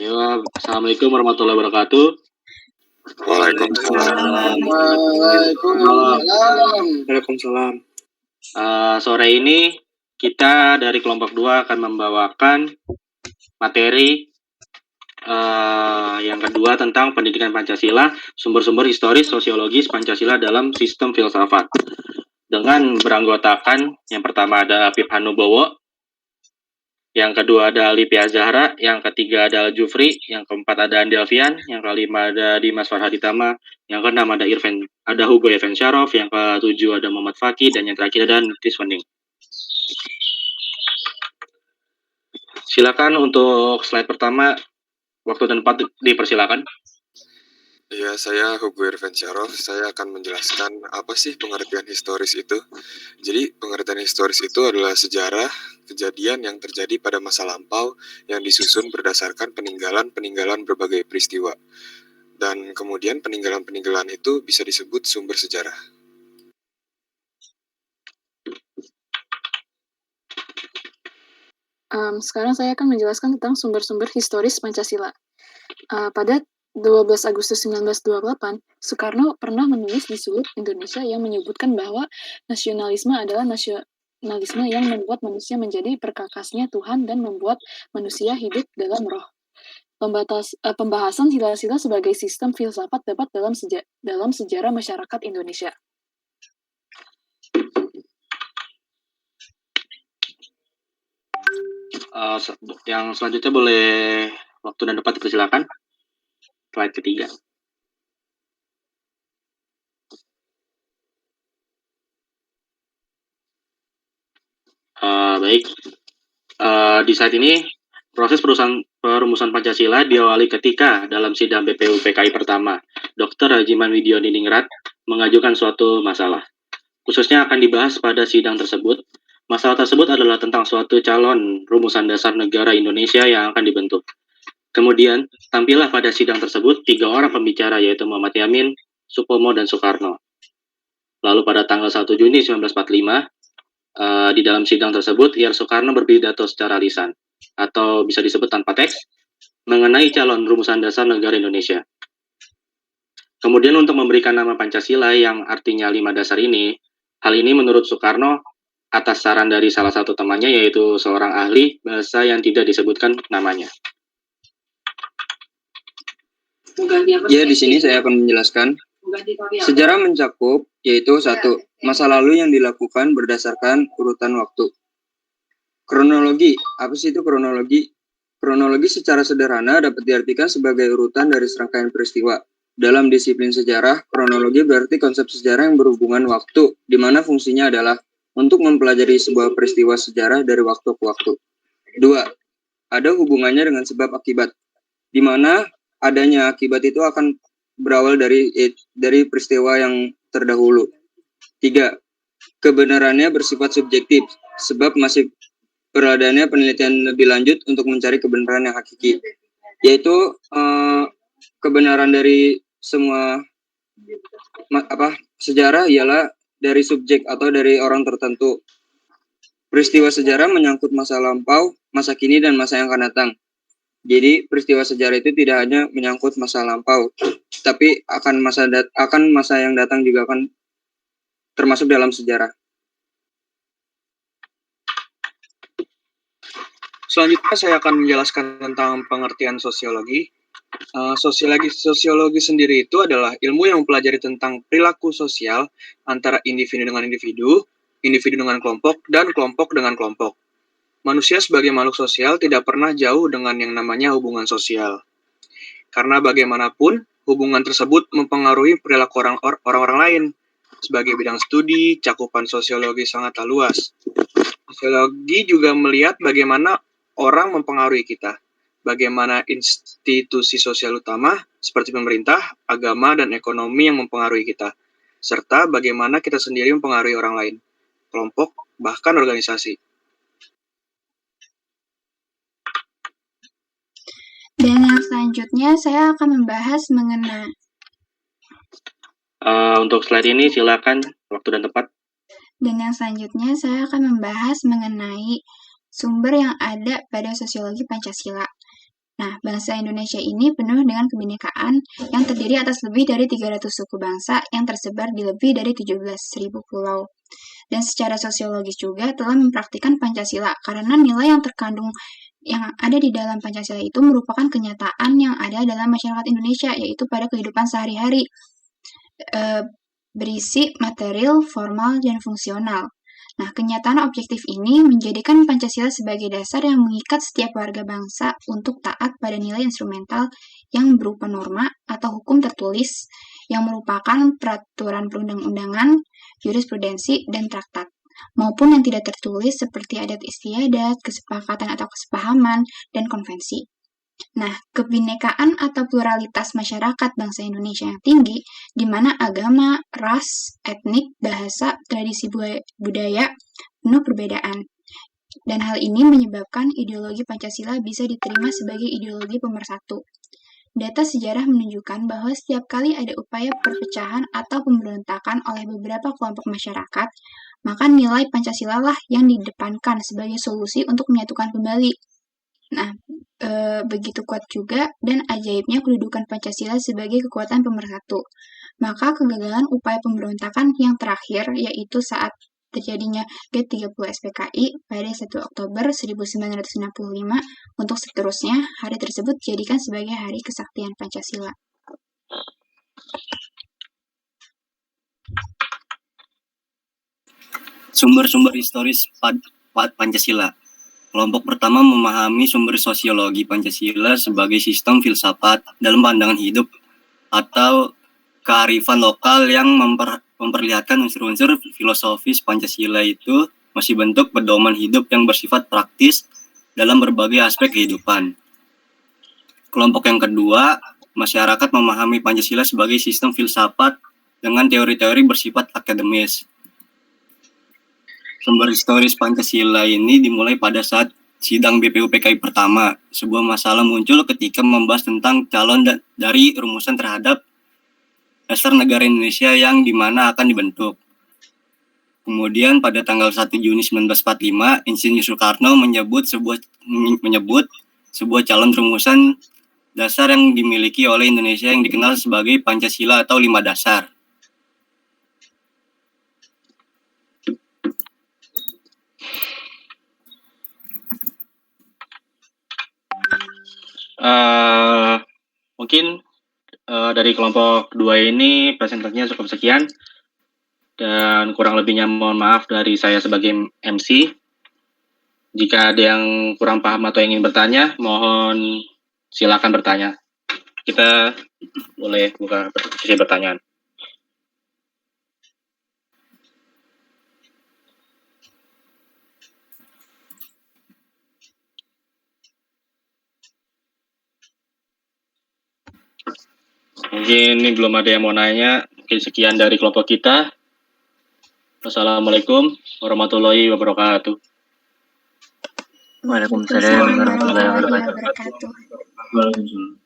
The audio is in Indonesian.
Ya, Assalamualaikum warahmatullahi wabarakatuh. Waalaikumsalam. Sore ini kita dari kelompok 2 akan membawakan materi yang kedua tentang pendidikan Pancasila, sumber-sumber historis sosiologis Pancasila dalam sistem filsafat. Dengan beranggotakan yang pertama ada Apip Hanubowo, yang kedua ada Lipia Zahra, yang ketiga ada Jufri, yang keempat ada Andi Alfian, yang kelima ada Dimas Farhaditama, yang keenam ada Hugo Evan Syarof, yang ketujuh ada Muhammad Fakih, dan yang terakhir ada Nitris Wening. Silakan untuk slide pertama, waktu dan tempat dipersilakan. Ya, saya Hugo Irfan Syarof. Saya akan menjelaskan apa sih pengertian historis itu. Jadi, pengertian historis itu adalah sejarah kejadian yang terjadi pada masa lampau yang disusun berdasarkan peninggalan berbagai peristiwa. Dan kemudian peninggalan itu bisa disebut sumber sejarah. Sekarang saya akan menjelaskan tentang sumber-sumber historis Pancasila. Pada 12 Agustus 1928, Soekarno pernah menulis di Sulut Indonesia yang menyebutkan bahwa nasionalisme adalah nasionalisme yang membuat manusia menjadi perkakasnya Tuhan dan membuat manusia hidup dalam roh. Pembahasan sila-sila sebagai sistem filsafat dapat dalam sejarah masyarakat Indonesia. Yang selanjutnya boleh waktu dan tempat dipersilakan. Slide ketiga. Baik. Di saat ini proses perumusan Pancasila diawali ketika dalam sidang BPUPKI pertama, Dr. Hajiman Widyodiningrat mengajukan suatu masalah. Khususnya akan dibahas pada sidang tersebut. Masalah tersebut adalah tentang suatu calon rumusan dasar negara Indonesia yang akan dibentuk. Kemudian, tampillah pada sidang tersebut 3 orang pembicara, yaitu Muhammad Yamin, Supomo, dan Soekarno. Lalu pada tanggal 1 Juni 1945, di dalam sidang tersebut, Ir Soekarno berpidato secara lisan, atau bisa disebut tanpa teks, mengenai calon rumusan dasar negara Indonesia. Kemudian untuk memberikan nama Pancasila yang artinya 5 dasar ini, hal ini menurut Soekarno atas saran dari salah satu temannya, yaitu seorang ahli bahasa yang tidak disebutkan namanya. Ya, di sini saya akan menjelaskan. Sejarah mencakup, yaitu 1. Masa lalu yang dilakukan berdasarkan urutan waktu. Kronologi, apa sih itu kronologi? Kronologi secara sederhana dapat diartikan sebagai urutan dari serangkaian peristiwa. Dalam disiplin sejarah, kronologi berarti konsep sejarah yang berhubungan waktu, di mana fungsinya adalah untuk mempelajari sebuah peristiwa sejarah dari waktu ke waktu. 2. Ada hubungannya dengan sebab akibat, di mana adanya akibat itu akan berawal dari peristiwa yang terdahulu. 3. Kebenarannya bersifat subjektif, sebab masih perlu adanya penelitian lebih lanjut untuk mencari kebenaran yang hakiki, yaitu kebenaran dari semua sejarah ialah dari subjek atau dari orang tertentu. Peristiwa sejarah menyangkut masa lampau, masa kini, dan masa yang akan datang. Jadi peristiwa sejarah itu tidak hanya menyangkut masa lampau, tapi akan masa yang datang juga akan termasuk dalam sejarah. Selanjutnya saya akan menjelaskan tentang pengertian sosiologi. Sosiologi sendiri itu adalah ilmu yang mempelajari tentang perilaku sosial antara individu dengan individu dengan kelompok, dan kelompok dengan kelompok. Manusia sebagai makhluk sosial tidak pernah jauh dengan yang namanya hubungan sosial. Karena bagaimanapun, hubungan tersebut mempengaruhi perilaku orang-orang lain. Sebagai bidang studi, cakupan sosiologi sangatlah luas. Sosiologi juga melihat bagaimana orang mempengaruhi kita. Bagaimana institusi sosial utama seperti pemerintah, agama, dan ekonomi yang mempengaruhi kita, serta bagaimana kita sendiri mempengaruhi orang lain, kelompok, bahkan organisasi. Dan yang selanjutnya saya akan membahas mengenai untuk slide ini silakan waktu dan tempat. Dan yang selanjutnya saya akan membahas mengenai sumber yang ada pada sosiologi Pancasila. Nah, bangsa Indonesia ini penuh dengan kebinekaan yang terdiri atas lebih dari 300 suku bangsa yang tersebar di lebih dari 17.000 pulau. Dan secara sosiologis juga telah mempraktikkan Pancasila karena nilai yang terkandung yang ada di dalam Pancasila itu merupakan kenyataan yang ada dalam masyarakat Indonesia, yaitu pada kehidupan sehari-hari, berisi material, formal, dan fungsional. Nah, kenyataan objektif ini menjadikan Pancasila sebagai dasar yang mengikat setiap warga bangsa untuk taat pada nilai instrumental yang berupa norma atau hukum tertulis yang merupakan peraturan perundang-undangan, jurisprudensi, dan traktat, maupun yang tidak tertulis seperti adat istiadat, kesepakatan atau kesepahaman, dan konvensi. Nah, kebinekaan atau pluralitas masyarakat bangsa Indonesia yang tinggi, di mana agama, ras, etnik, bahasa, tradisi budaya penuh perbedaan. Dan hal ini menyebabkan ideologi Pancasila bisa diterima sebagai ideologi pemersatu. Data sejarah menunjukkan bahwa setiap kali ada upaya perpecahan atau pemberontakan oleh beberapa kelompok masyarakat, maka nilai Pancasila lah yang didepankan sebagai solusi untuk menyatukan kembali. Nah, begitu kuat juga dan ajaibnya kedudukan Pancasila sebagai kekuatan pemersatu. Maka kegagalan upaya pemberontakan yang terakhir, yaitu saat terjadinya G30 SPKI pada 1 Oktober 1965, untuk seterusnya, hari tersebut dijadikan sebagai Hari Kesaktian Pancasila. Sumber-sumber historis Pancasila. Kelompok pertama memahami sumber sosiologi Pancasila sebagai sistem filsafat dalam pandangan hidup atau kearifan lokal yang memperlihatkan unsur-unsur filosofis Pancasila itu masih bentuk pedoman hidup yang bersifat praktis dalam berbagai aspek kehidupan. Kelompok yang kedua, masyarakat memahami Pancasila sebagai sistem filsafat dengan teori-teori bersifat akademis. Sumber historis Pancasila ini dimulai pada saat sidang BPUPKI pertama. Sebuah masalah muncul ketika membahas tentang calon dari rumusan terhadap dasar negara Indonesia yang dimana akan dibentuk. Kemudian pada tanggal 1 Juni 1945, Insinyur Soekarno menyebut sebuah calon rumusan dasar yang dimiliki oleh Indonesia yang dikenal sebagai Pancasila atau 5 dasar. Mungkin dari kelompok 2 ini presentasinya cukup sekian, dan kurang lebihnya mohon maaf dari saya sebagai MC. Jika ada yang kurang paham atau ingin bertanya, mohon silakan bertanya. Kita boleh buka sesi pertanyaan. Mungkin ini belum ada yang mau nanya. Mungkin sekian dari kelompok kita. Wassalamualaikum warahmatullahi wabarakatuh. Waalaikumsalam warahmatullahi wabarakatuh.